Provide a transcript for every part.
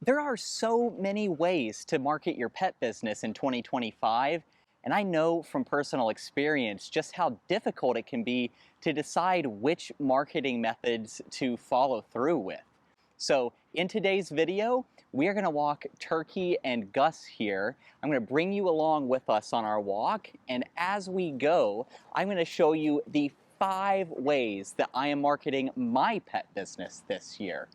There are so many ways to market your pet business in 2025, and I know from personal experience just how difficult it can be to decide which marketing methods to follow through with. So in today's video, we are going to walk Turkey and Gus here. I'm going to bring you along with us on our walk, and as we go, I'm going to show you the 5 ways that I am marketing my pet business this year.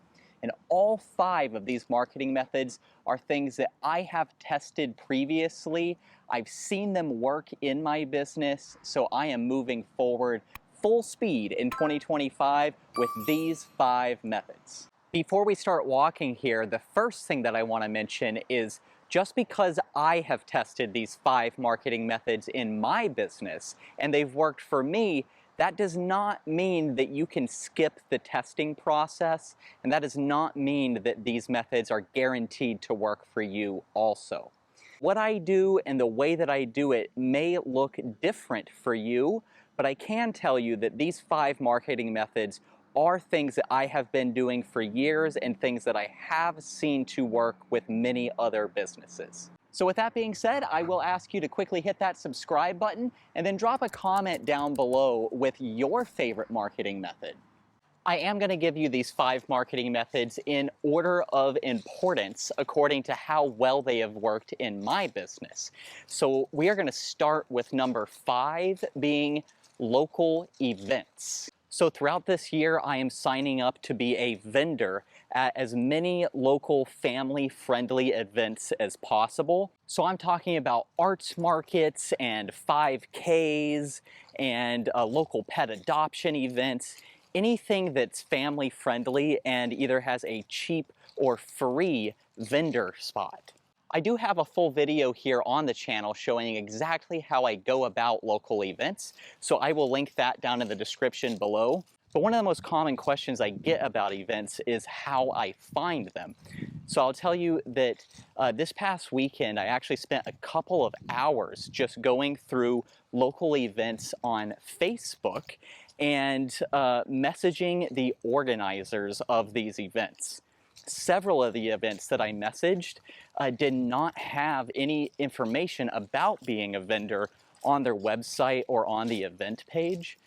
And all 5 of these marketing methods are things that I have tested previously. I've seen them work in my business, so I am moving forward full speed in 2025 with these 5 methods. Before we start walking here, the first thing that I want to mention is just because I have tested these 5 marketing methods in my business and they've worked for me, that does not mean that you can skip the testing process, and that does not mean that these methods are guaranteed to work for you also. What I do and the way that I do it may look different for you, but I can tell you that these 5 marketing methods are things that I have been doing for years and things that I have seen to work with many other businesses. So with that being said, I will ask you to quickly hit that subscribe button and then drop a comment down below with your favorite marketing method. I am going to give you these 5 marketing methods in order of importance according to how well they have worked in my business. So we are going to start with number 5 being local events. So throughout this year, I am signing up to be a vendor at as many local family-friendly events as possible. So I'm talking about arts markets and 5Ks and local pet adoption events, anything that's family-friendly and either has a cheap or free vendor spot. I do have a full video here on the channel showing exactly how I go about local events, so I will link that down in the description below. But one of the most common questions I get about events is how I find them. So I'll tell you that this past weekend I actually spent a couple of hours just going through local events on Facebook and messaging the organizers of these events. Several of the events that I messaged did not have any information about being a vendor on their website or on the event page.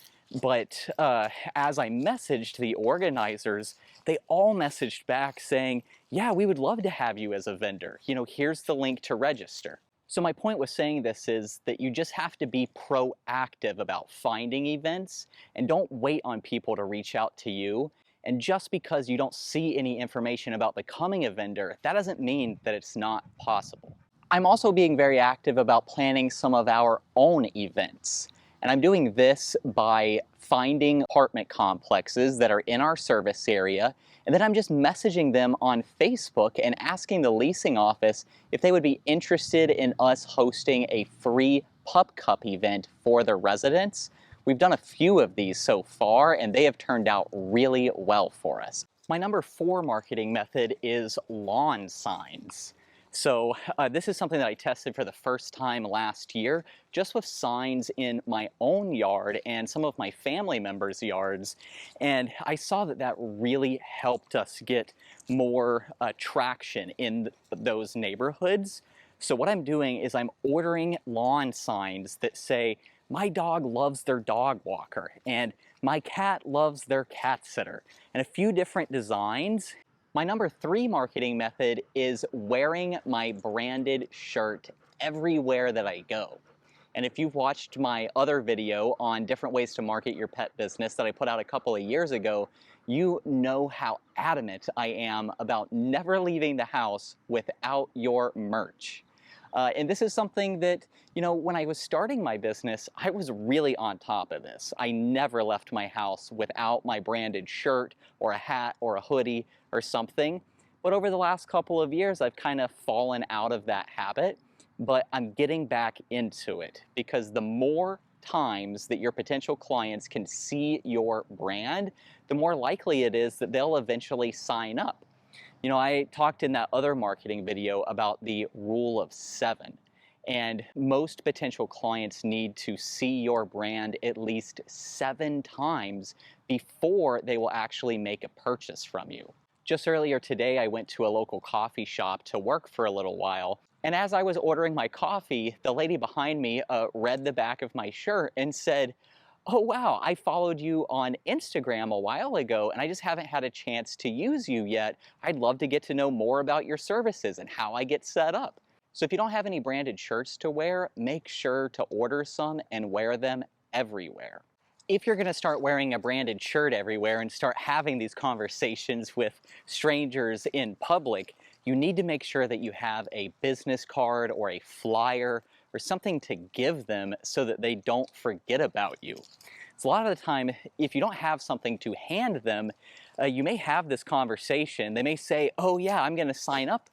But as I messaged the organizers, they all messaged back saying, yeah, we would love to have you as a vendor. You know, here's the link to register. So my point with saying this is that you just have to be proactive about finding events and don't wait on people to reach out to you. And just because you don't see any information about becoming a vendor, that doesn't mean that it's not possible. I'm also being very active about planning some of our own events. And I'm doing this by finding apartment complexes that are in our service area, and then I'm just messaging them on Facebook and asking the leasing office if they would be interested in us hosting a free Pup Cup event for their residents. We've done a few of these so far, and they have turned out really well for us. My number 4 marketing method is lawn signs. So this is something that I tested for the first time last year, just with signs in my own yard and some of my family members' yards. And I saw that that really helped us get more traction in those neighborhoods. So what I'm doing is I'm ordering lawn signs that say, my dog loves their dog walker, and my cat loves their cat sitter, and a few different designs. My number 3 marketing method is wearing my branded shirt everywhere that I go. And if you've watched my other video on different ways to market your pet business that I put out a couple of years ago, you know how adamant I am about never leaving the house without your merch. And this is something that, you know, when I was starting my business, I was really on top of this. I never left my house without my branded shirt or a hat or a hoodie or something. But over the last couple of years, I've kind of fallen out of that habit, but I'm getting back into it because the more times that your potential clients can see your brand, the more likely it is that they'll eventually sign up. You know, I talked in that other marketing video about the rule of 7. And most potential clients need to see your brand at least 7 times before they will actually make a purchase from you. Just earlier today, I went to a local coffee shop to work for a little while. And as I was ordering my coffee, the lady behind me read the back of my shirt and said, "Oh, wow, I followed you on Instagram a while ago, and I just haven't had a chance to use you yet. I'd love to get to know more about your services and how I get set up." So if you don't have any branded shirts to wear, make sure to order some and wear them everywhere. If you're going to start wearing a branded shirt everywhere and start having these conversations with strangers in public, you need to make sure that you have a business card or a flyer or something to give them so that they don't forget about you. So a lot of the time, if you don't have something to hand them, you may have this conversation. They may say, "Oh yeah, I'm going to sign up,"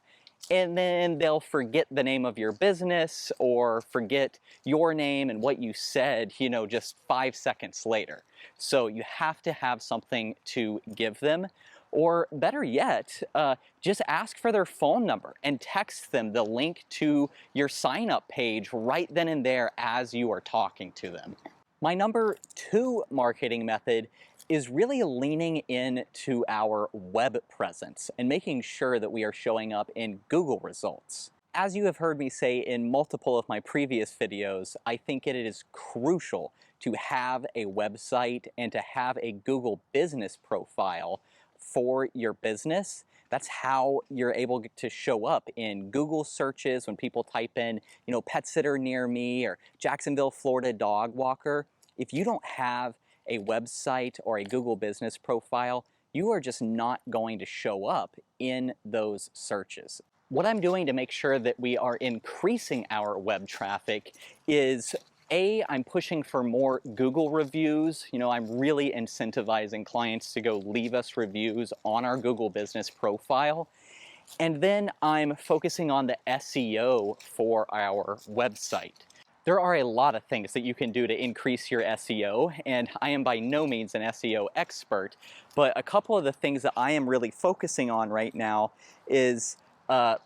and then they'll forget the name of your business or forget your name and what you said, just 5 seconds later. So you have to have something to give them. Or better yet, just ask for their phone number and text them the link to your sign-up page right then and there as you are talking to them. My number 2 marketing method is really leaning into our web presence and making sure that we are showing up in Google results. As you have heard me say in multiple of my previous videos, I think it is crucial to have a website and to have a Google business profile for your business. That's how you're able to show up in Google searches when people type in, pet sitter near me or Jacksonville, Florida dog walker. If you don't have a website or a Google business profile, you are just not going to show up in those searches. What I'm doing to make sure that we are increasing our web traffic is I'm pushing for more Google reviews. I'm really incentivizing clients to go leave us reviews on our Google business profile. And then I'm focusing on the SEO for our website. There are a lot of things that you can do to increase your SEO, and I am by no means an SEO expert, but a couple of the things that I am really focusing on right now is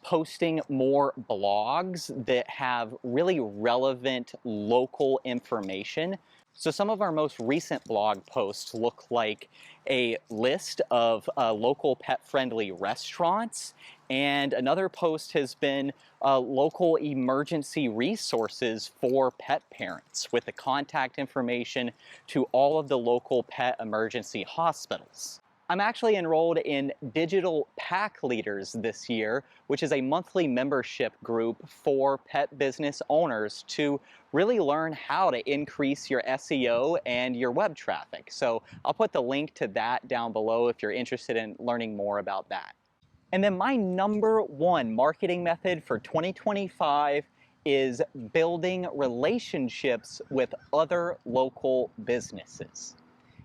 posting more blogs that have really relevant local information. So some of our most recent blog posts look like a list of local pet-friendly restaurants, and another post has been local emergency resources for pet parents with the contact information to all of the local pet emergency hospitals. I'm actually enrolled in Digital Pack Leaders this year, which is a monthly membership group for pet business owners to really learn how to increase your SEO and your web traffic. So I'll put the link to that down below if you're interested in learning more about that. And then my number 1 marketing method for 2025 is building relationships with other local businesses.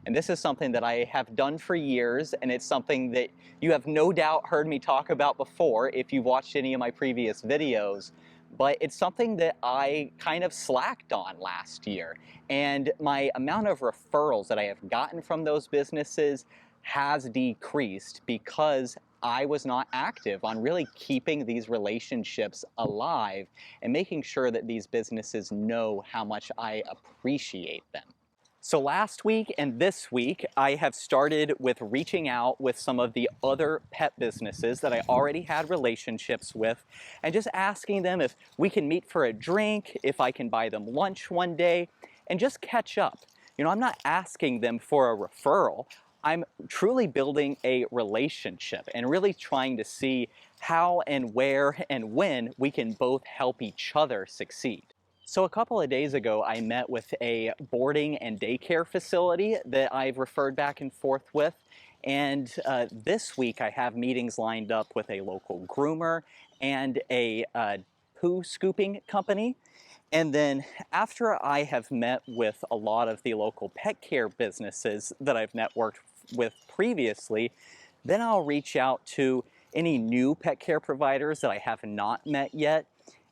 And this is something that I have done for years, and it's something that you have no doubt heard me talk about before if you've watched any of my previous videos. But it's something that I kind of slacked on last year. And my amount of referrals that I have gotten from those businesses has decreased because I was not active on really keeping these relationships alive and making sure that these businesses know how much I appreciate them. So last week and this week, I have started with reaching out with some of the other pet businesses that I already had relationships with and just asking them if we can meet for a drink, if I can buy them lunch one day, and just catch up. I'm not asking them for a referral. I'm truly building a relationship and really trying to see how and where and when we can both help each other succeed. So a couple of days ago, I met with a boarding and daycare facility that I've referred back and forth with. And this week, I have meetings lined up with a local groomer and a poo scooping company. And then after I have met with a lot of the local pet care businesses that I've networked with previously, then I'll reach out to any new pet care providers that I have not met yet.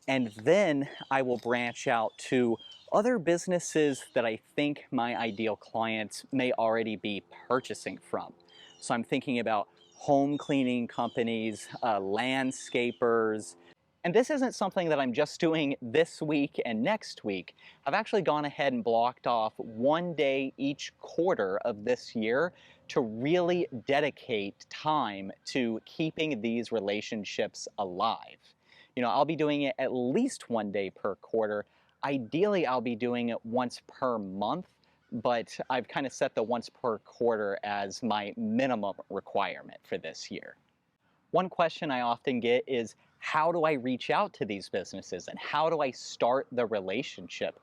And then I will branch out to other businesses that I think my ideal clients may already be purchasing from. So I'm thinking about home cleaning companies, landscapers. And this isn't something that I'm just doing this week and next week. I've actually gone ahead and blocked off one day each quarter of this year to really dedicate time to keeping these relationships alive. I'll be doing it at least 1 day per quarter. Ideally, I'll be doing it once per month, but I've kind of set the once per quarter as my minimum requirement for this year. One question I often get is, how do I reach out to these businesses and how do I start the relationship?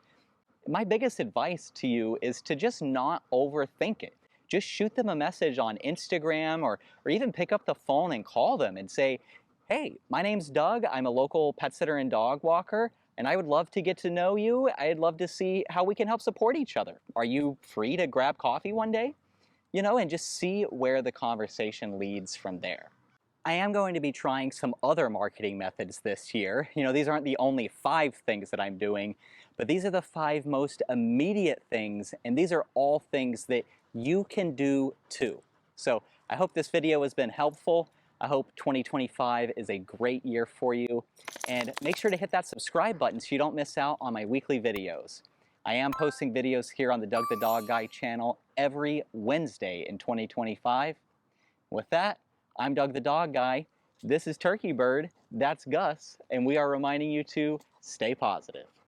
My biggest advice to you is to just not overthink it. Just shoot them a message on Instagram or even pick up the phone and call them and say, hey, my name's Doug. I'm a local pet sitter and dog walker, and I would love to get to know you. I'd love to see how we can help support each other. Are you free to grab coffee one day? And just see where the conversation leads from there. I am going to be trying some other marketing methods this year. These aren't the only 5 things that I'm doing, but these are the 5 most immediate things, and these are all things that you can do too. So I hope this video has been helpful. I hope 2025 is a great year for you, and make sure to hit that subscribe button so you don't miss out on my weekly videos. I am posting videos here on the Doug the Dog Guy channel every Wednesday in 2025. With that, I'm Doug the Dog Guy, this is Turkey Bird, that's Gus, and we are reminding you to stay positive.